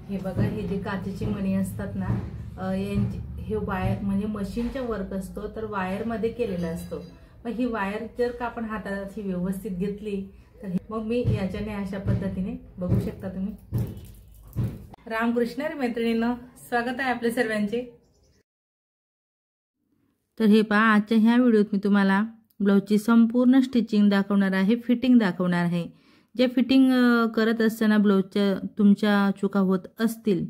हे बघा, हे जे काचेची मणी असतात ना, हे वायर म्हणजे मशीनचा वर्क असतो, तर वायर मध्ये केलेला असतो। पण ही वायर जर का आपण हातात व्यवस्थित घेतली तर मग मी याच्याने अशा पद्धतीने बघू शकता तुम्ही। रामकृष्ण रे मैत्रिणींनो, स्वागत आहे आपल्या सर्वांचे। तर हे पहा, आजच्या ह्या व्हिडिओत मी तुम्हाला ब्लाउजची संपूर्ण स्टिचिंग दाखवणार आहे, फिटिंग दाखवणार आहे। जे फिटिंग करत असताना ब्लाउजच्या तुमच्या चुका होत असतील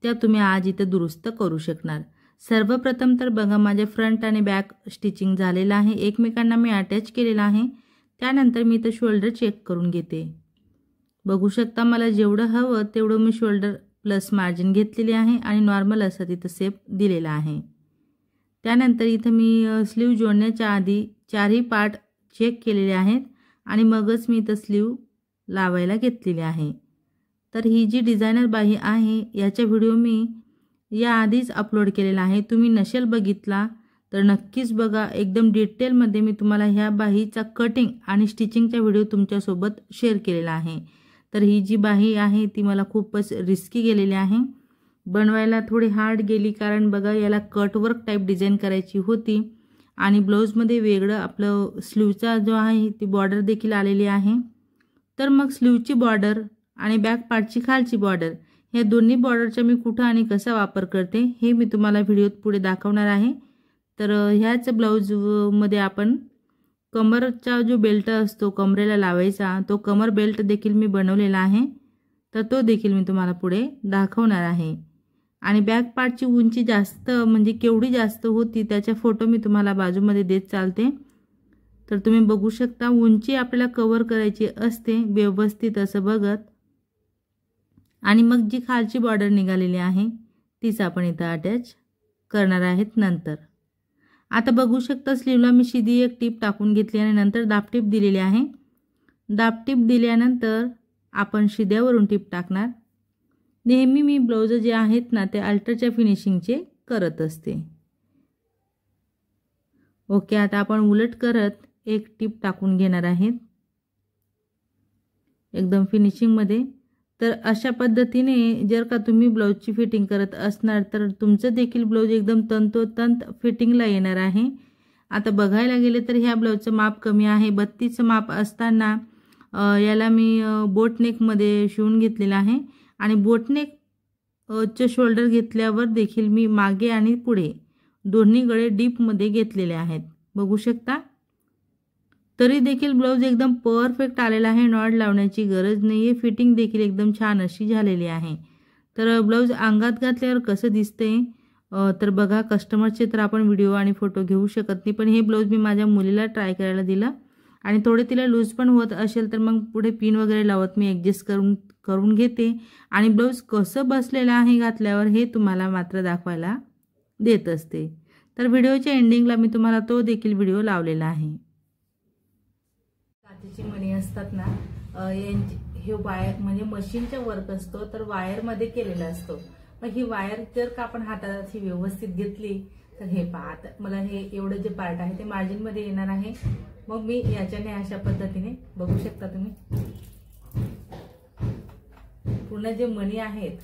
त्या तुम्ही आज इथे दुरुस्त करू शकणार। सर्वप्रथम तर बघा, माझे फ्रंट आणि बॅक स्टिचिंग झालेलं आहे, एकमेकांना मी अटॅच केलेलं आहे। त्यानंतर मी इथे शोल्डर चेक करून घेते। बघू शकता, मला जेवढं हवं तेवढं मी शोल्डर प्लस मार्जिन घेतलेली आहे आणि नॉर्मल असं तिथं शेप दिलेला आहे। त्यानंतर इथं मी स्लीव जोडण्याच्या आधी चारही पार्ट चेक केलेले आहेत आणि मगच मी इथं स्लीव लावायला घेतलेली आहे। तर ही जी डिझायनर बाही आहे याचा व्हिडिओ मी याआधीच अपलोड केलेला आहे, तुम्ही नसेल बघितला तर नक्कीच बघा। एकदम डिटेलमध्ये मी तुम्हाला ह्या बाहीचा कटिंग आणि स्टिचिंगचा व्हिडिओ तुमच्यासोबत शेअर केलेला आहे। तर ही जी बाही आहे ती मला खूपच रिस्की गेलेली आहे, बनवायला थोडी हार्ड गेली, कारण बघा याला कटवर्क टाईप डिझाईन करायची होती आणि ब्लाऊजमध्ये वेगळं आपलं स्लीवचा जो आहे ती बॉर्डर देखील आलेली आहे। तर मग स्लीवची बॉर्डर आणि बॅक पार्टची खालची बॉर्डर हे दोन्ही बॉर्डरचा मी कुठं आणि कसा वापर करते हे मी तुम्हाला व्हिडिओत पुढे दाखवणार आहे। तर ह्याच ब्लाऊजमध्ये आपण कमरचा जो बेल्ट असतो कमरेला लावायचा, तो कमर बेल्ट देखील मी बनवलेला आहे, तर तो देखील मी तुम्हाला पुढे दाखवणार आहे। आणि बॅक पार्टची उंची जास्त म्हणजे केवढी जास्त होती त्याचा फोटो मी तुम्हाला बाजूमध्ये देत चालते। तर तुम्ही बघू शकता, उंची आपल्याला कव्हर करायची असते व्यवस्थित असं बघत, आणि मग जी खालची बॉर्डर निघालेली आहे तीच आपण इथं अटॅच करणार आहेत नंतर। आता बघू शकता, स्लीवला मी सीधी एक टीप टाकून घेतली आणि नंतर दाबटीप दिलेली आहे। दाबटीप दिल्यानंतर आपण शिद्यावरून टीप टाकणार। नेहमी मी ब्लाउज जे आहेत ना ते अल्टरच्या फिनिशिंगचे करत असते। ओके, आता आपण उलट करत एक टीप टाकून घेणार आहेत एकदम फिनिशिंगमध्ये। तर अशा पद्धतीने जर का तुम्ही ब्लाऊजची फिटिंग करत असणार तर तुमचं देखील ब्लाऊज एकदम तंतोतंत फिटिंगला येणार आहे। आता बघायला गेले तर ह्या ब्लाऊजचं माप कमी आहे, 32चं माप असताना याला मी बोटनेकमध्ये शिवून घेतलेलं आहे आणि बोटनेकचे शोल्डर घेतल्यावर देखील मी मागे आणि पुढे दोन्ही गळे डीपमध्ये घेतलेले आहेत, बघू शकता। तरी देखील ब्लाऊज एकदम परफेक्ट आलेला आहे, नॉट लावण्याची गरज नाही आहे, फिटिंग देखील एकदम छान अशी झालेली आहे। तर ब्लाऊज अंगात घातल्यावर कसं दिसते तर बघा, कस्टमरचे तर आपण व्हिडिओ आणि फोटो घेऊ शकत नाही, पण हे ब्लाऊज मी माझ्या मुलीला ट्राय करायला दिलं आणि थोडे तिला लूज पण होत असेल तर मग पुढे पिन वगैरे लावत मी ॲडजस्ट करून घेते आणि ब्लाऊज कसं बसलेलं आहे घातल्यावर हे तुम्हाला मात्र दाखवायला देत असते। तर व्हिडिओच्या एंडिंगला मी तुम्हाला तो देखील व्हिडिओ लावलेला आहे। काचेची मणी असतात ना, हे वायर म्हणजे मशीनचा वर्क असतो, तर वायर मध्ये केलेला असतो। पण ही वायर जर का आपण हातात व्यवस्थित घेतली तर हे पहा, आता मला हे एवढं जे पार्ट आहे ते मार्जिन मध्ये येणार आहे। मग मी याच्याने अशा पद्धतीने बघू शकता तुम्ही, पूर्ण जे मणी आहेत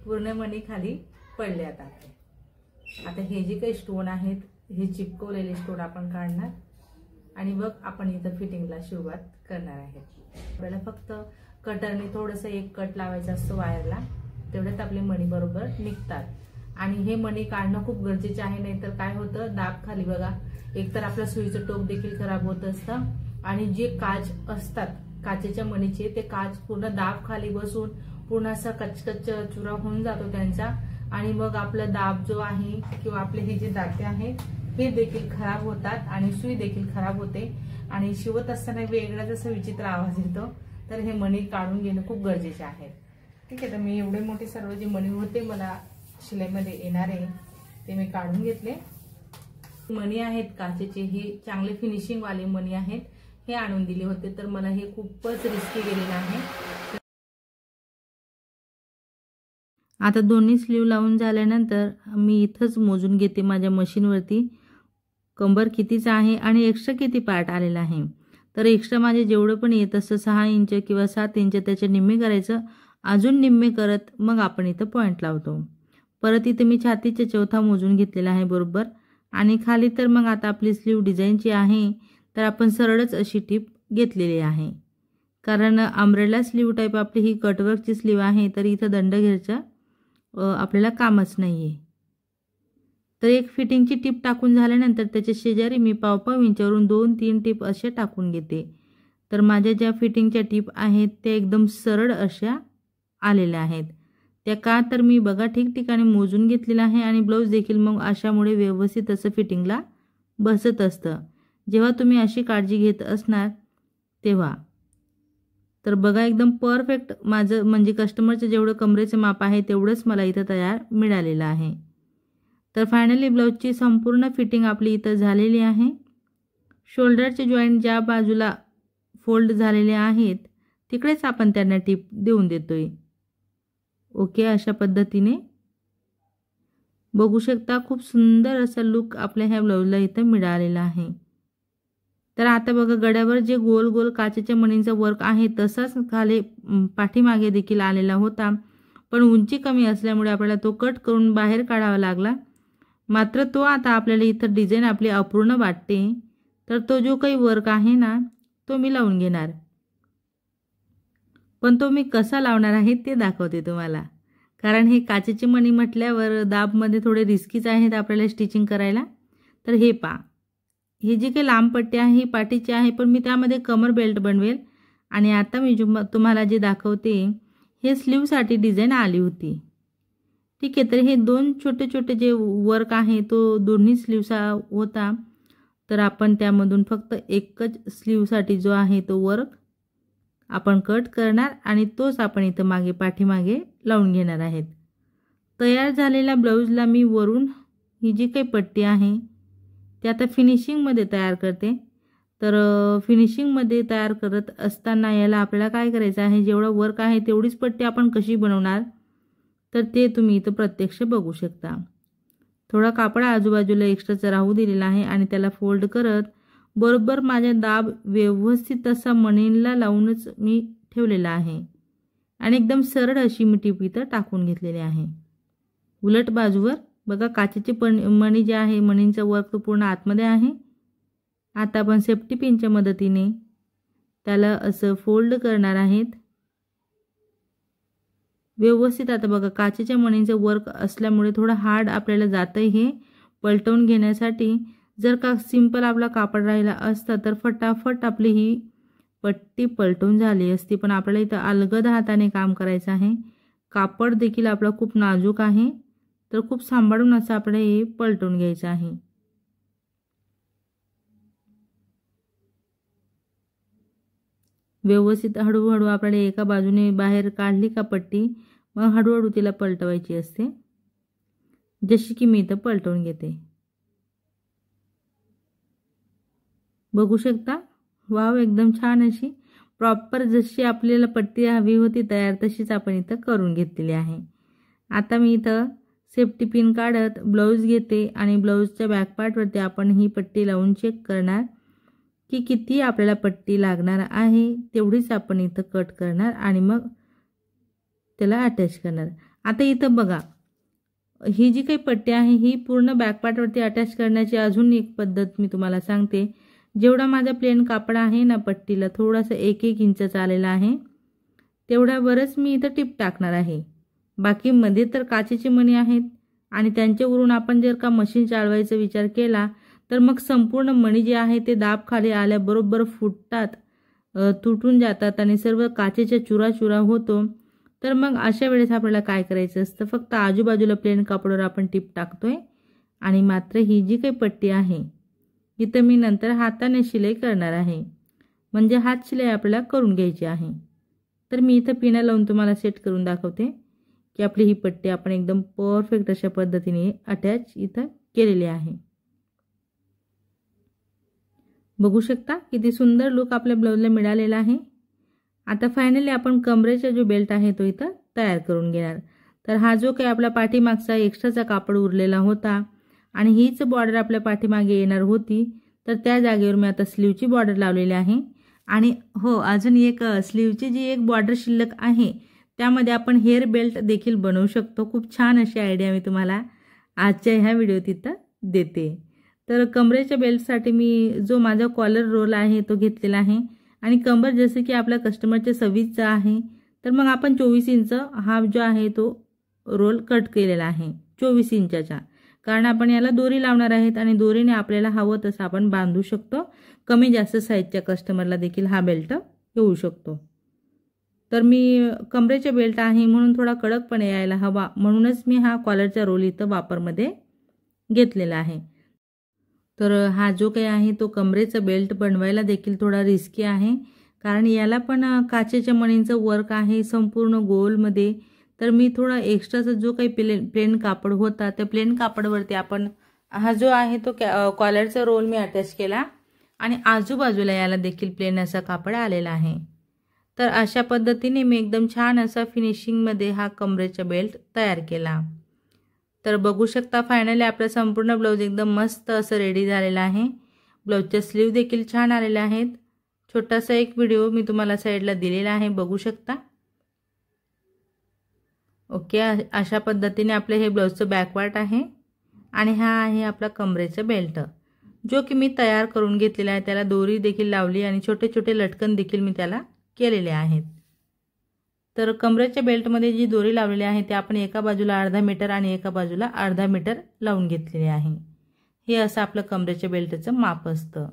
पूर्ण मणी खाली पडले। आता हे जे काही स्टोन आहेत हे चिपकवलेले स्टोन आपण काढणार आणि मग आपण इथं फिटिंगला सुरुवात करणार आहे। आपल्याला फक्त कटरने थोडंसं एक कट लावायचा असतो वायरला, तेवढ्यात आपले मणी बरोबर निघतात। आणि हे मणी काढणं खूप गरजेचे आहे, नाहीतर काय होतं, दाब खाली बघा, एकतर आपलं सुईचं टोक देखील खराब होत असतं आणि जे काच असतात काचेच्या मणीचे ते काच पूर्ण दाब खाली बसून पूर्ण असा कचकच चुरा होऊन जातो त्यांचा, आणि मग आपला दाब जो आहे किंवा आपले हे जे दाते आहेत हे देखील खराब होतात आणि सुई देखील खराब होते आणि शिवत असताना वेगळाच असा विचित्र आवाज येतो। तर हे मणी काढून घेणं खूप गरजेचे आहे। ठीक आहे, तर मी एवढे मोठे सर्व जे मणी होते मला शिलाईमध्ये येणारे ते मी काढून घेतले। मणी आहेत काचेचे, हे चांगले फिनिशिंग वाले मणी आहेत, हे आणून दिले होते, तर मला हे खूपच रिस्की गेलेलं आहे। आता दोन्ही स्लीव लावून झाल्यानंतर मी इथंच मोजून घेते माझ्या मशीनवरती कंबर कितीचा आहे आणि एक्स्ट्रा किती पार्ट आलेला आहे। तर एक्स्ट्रा माझे जेवढं पण येत असतं 6 इंच किंवा 7 इंच त्याचे निम्मे करायचं, अजून निम्मे करत मग आपण इथं पॉईंट लावतो। परत इथे मी छातीचे चौथा मोजून घेतलेला आहे बरोबर। आणि खाली तर मग आता आपली स्लीव डिझाईनची आहे तर आपण सरळच अशी टिप घेतलेली आहे, कारण अम्ब्रेला स्लीव टाईप आपली ही कटवर्कची स्लीव आहे, तर इथं दंड घ्यायचं आपल्याला कामच नाही आहे। तर एक फिटिंगची टिप टाकून झाल्यानंतर त्याच्या शेजारी मी पाव इंचावरून 2-3 टिप असे टाकून घेते। तर माझ्या ज्या फिटिंगच्या टिप आहेत त्या एकदम सरळ अशा आलेल्या आहेत। त्या का तर मी बघा ठिकठिकाणी मोजून घेतलेला आहे आणि ब्लाऊज देखील मग अशामुळे व्यवस्थित असं फिटिंगला बसत असतं जेव्हा तुम्ही अशी काळजी घेत असणार तेव्हा। तर बघा एकदम परफेक्ट माझं म्हणजे कस्टमरचं जेवढं कमरेचं माप आहे तेवढंच मला इथं तयार मिळालेलं आहे। तर फायनली ब्लाऊजची संपूर्ण फिटिंग आपली इथं झालेली आहे। शोल्डरचे जॉईंट ज्या बाजूला फोल्ड झालेले आहेत तिकडेच आपण त्यांना टिप देऊन देतोय। ओके, अशा पद्धतीने बघू शकता खूप सुंदर असा लुक आपल्या ह्या ब्लाऊजला इथं मिळालेला आहे। तर आता बघा गड्यावर जे गोल गोल काचेच्या मणींचा वर्क आहे तसाच खाली पाठीमागे देखील आलेला होता, पण उंची कमी असल्यामुळे आपल्याला तो कट करून बाहेर काढावा लागला। मात्र तो आता आपल्याला इथं डिझाईन आपली अपूर्ण वाटते, तर तो जो काही वर्क आहे ना तो मी लावून घेणार, पण तो मी कसा लावणार आहे ते दाखवते तुम्हाला, कारण हे काचेचे मणी म्हटल्यावर दाबमध्ये थोडे रिस्कीच आहेत आपल्याला स्टिचिंग करायला। तर हे पा, ही जी काही लांब पट्टी आहे ही पाठीची आहे, पण मी त्यामध्ये कमर बेल्ट बनवेल। आणि आता मी तुम्हाला जे दाखवते हे स्लीवसाठी डिझाईन आली होती, ठीक आहे। तर हे 2 छोटे छोटे जे वर्क आहे तो दोन्ही स्लीवचा होता, तर आपण त्यामधून फक्त एकच स्लीवसाठी जो आहे तो वर्क आपण कट करणार आणि तोच आपण इथं मागे पाठीमागे लावून घेणार आहेत। तयार झालेल्या ब्लाऊजला मी वरून ही जी काही पट्टी आहे ते आता फिनिशिंगमध्ये तयार करते। तर फिनिशिंगमध्ये तयार करत असताना याला आपल्याला काय करायचं आहे, जेवढा वर्क आहे तेवढीच पट्टी आपण कशी बनवणार तर ते तुम्ही इथं प्रत्यक्ष बघू शकता। थोडा कापड आजूबाजूला एक्स्ट्राचा राहू दिलेला आहे आणि त्याला फोल्ड करत बरोबर माझ्या दाब व्यवस्थित असा मणींना लावूनच मी ठेवलेला आहे आणि एकदम सरळ अशी मी टिप इथं टाकून घेतलेली आहे। उलट बाजूवर बघा काचेचे मणी जे आहे मणींचा वर्क तो पूर्ण आतमध्ये आहे। आता आपण सेफ्टी पिनच्या मदतीने त्याला असं फोल्ड करणार आहेत व्यवस्थित। आता बघा काचेच्या मणींचे वर्क असल्यामुळे थोडं हार्ड आपल्याला जातं हे पलटवून घेण्यासाठी। जर का सिंपल आपला कापड राहिला असता तर फटाफट आपली ही पट्टी पलटून झाली असती, पण आपल्याला इथं अलगद हाताने काम करायचं आहे। कापड देखील आपला खूप नाजूक आहे, तर खूप सांभाळून असं आपल्याला हे पलटून घ्यायचं आहे। व्यवस्थित हळूहळू आपल्याला एका बाजूने बाहेर काढली का पट्टी, मग हळूहळू तिला पलटवायची असते, जशी की मी इथं पलटवून घेते। बघू शकता, वाव एकदम छान अशी प्रॉपर जशी आपल्याला पट्टी हवी होती तयार तशीच आपण इथं करून घेतलेली आहे। आता मी इथं सेफ्टी पिन काढत ब्लाऊज घेते आणि ब्लाऊजच्या बॅक पार्टवरती आपण ही पट्टी लावून चेक करणार की किती आपल्याला पट्टी लागणार आहे, तेवढीच आपण इथं कट करणार आणि मग त्याला अटॅच करणार। आता इथं बघा ही जी काही पट्टी आहे ही पूर्ण बॅक पार्टवरती अटॅच करण्याची अजून एक पद्धत मी तुम्हाला सांगते। जेवढा माझा प्लेन कापड आहे ना पट्टीला थोडासा 1-1 इंच आलेला आहे, तेवढ्यावरच मी इथं टिप टाकणार आहे। बाकी मध्ये तर काचेची मणी आहेत आणि त्यांच्यावरून आपण जर का मशीन चालवायचा विचार केला तर मग संपूर्ण मणी जे आहे ते दाब खाली आल्याबरोबर फुटतात, तुटून जातात आणि सर्व काचेचा चुराचुरा होतो। तर मग अशा वेळेस आपल्याला काय करायचं असतं, फक्त आजूबाजूला प्लेन कापडावर आपण टिप टाकतोय आणि मात्र ही जी काही पट्टी आहे इथं मी नंतर हाताने शिलाई करणार आहे, म्हणजे हात शिलाई आपल्याला करून घ्यायची आहे। तर मी इथं पिना लावून तुम्हाला सेट करून दाखवते की आपली ही पट्टी आपण एकदम परफेक्ट अशा पद्धतीने अटॅच इथं केलेली आहे। बघू शकता किती सुंदर लुक आपल्या ब्लाऊजला मिळालेला आहे। आता फायनली आपण कमरेचा जो बेल्ट आहे तो इथं तयार करून घेणार। तर हा जो काही आपला पाठीमागचा एक्स्ट्राचा कापड उरलेला होता आणि हीच बॉर्डर आपल्या पाठीमागे येणार होती, तर त्या जागेवर मी आता स्लीवची बॉर्डर लावलेली आहे आणि हो, अजून एक स्लीवची जी एक बॉर्डर शिल्लक आहे त्यामध्ये आपण हेअर बेल्ट देखील बनवू शकतो। खूप छान अशी आयडिया मी तुम्हाला आजच्या ह्या व्हिडिओत इथं देते। तर कमरेच्या बेल्टसाठी मी जो माझा कॉलर रोल आहे तो घेतलेला आहे आणि कंबर जसे की आपल्या कस्टमरचे 26 आहे, तर मग आपण 24 इंच हा जो आहे तो रोल कट केलेला आहे 24 इंचाचा, कारण आपण याला दोरी लावणार आहेत आणि दोरीने आपल्याला हवं तसं आपण बांधू शकतो। कमी जास्त साईजच्या कस्टमरला देखील हा बेल्ट येऊ शकतो। तर मी कमरेचे बेल्ट आहे म्हणून थोडा कडकपणे यायला हवा म्हणूनच मी हा कॉलरचा रोल इथं वापरमध्ये घेतलेला आहे। तर हा जो काही आहे तो कमरेचा बेल्ट बनवायला देखील थोडा रिस्की आहे, कारण याला पण काचेच्या मणींचं वर्क आहे संपूर्ण गोलमध्ये। तर मी थोडा एक्स्ट्राचा जो काही प्लेन कापड होता त्या प्लेन कापडवरती आपण हा जो आहे तो कॉलरचा रोल मी अटॅच केला आणि आजूबाजूला याला देखील प्लेन असा कापड आलेला आहे। तर अशा पद्धतीने मी एकदम छान असा फिनिशिंगमध्ये हा कमरेचा बेल्ट तयार केला। तर बघू शकता फायनली आपला संपूर्ण ब्लाउज एकदम मस्त असं रेडी झालेला आहे। ब्लाउजचे स्लीव देखील छान आलेले आहेत। छोटासा एक व्हिडिओ मी तुम्हाला साईडला दिलेला आहे, बघू शकता। ओके, अशा पद्धतीने आपले हे ब्लाउजचं बॅक पार्ट आहे आणि हा आहे आपला कमरेचा बेल्ट जो की मी तयार करून घेतलेला आहे। त्याला दोरी देखील लावली आणि छोटे छोटे लटकन देखील मी त्याला केलेले आहेत। तर कमरेच्या बेल्टमध्ये जी दोरी लावलेली आहे ते आपण एका बाजूला अर्धा मीटर आणि एका बाजूला अर्धा मीटर लावून घेतलेले आहे। हे असं आपलं कमरेच्या बेल्टचं माप असतं।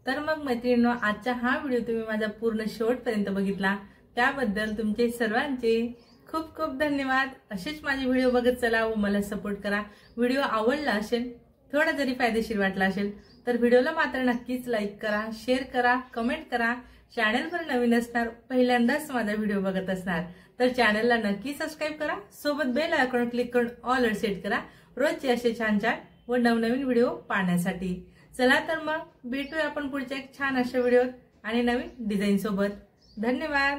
तर मग मैत्रिणींनो, आजचा हा व्हिडिओ तुम्ही माझा पूर्ण शेवटपर्यंत बघितला त्याबद्दल तुमचे सर्वांचे खूप खूप धन्यवाद। असेच माझे व्हिडिओ बघत चला व मला सपोर्ट करा। व्हिडिओ आवडला असेल, थोडा जरी फायदेशीर वाटला असेल तर व्हिडिओला मात्र नक्कीच लाईक करा, शेअर करा, कमेंट करा। चॅनलवर नवीन असणार, पहिल्यांदाच माझा व्हिडिओ बघत असणार तर चॅनलला नक्की सबस्क्राइब करा। सोबत बेल आयकॉन क्लिक करून ऑल सेट करा रोजचे असे छान छान व नवनवीन व्हिडिओ पाहण्यासाठी। चला तर मग भेटूया आपण पुढच्या एक छान अशा व्हिडिओत आणि नवीन डिझाईन सोबत। धन्यवाद।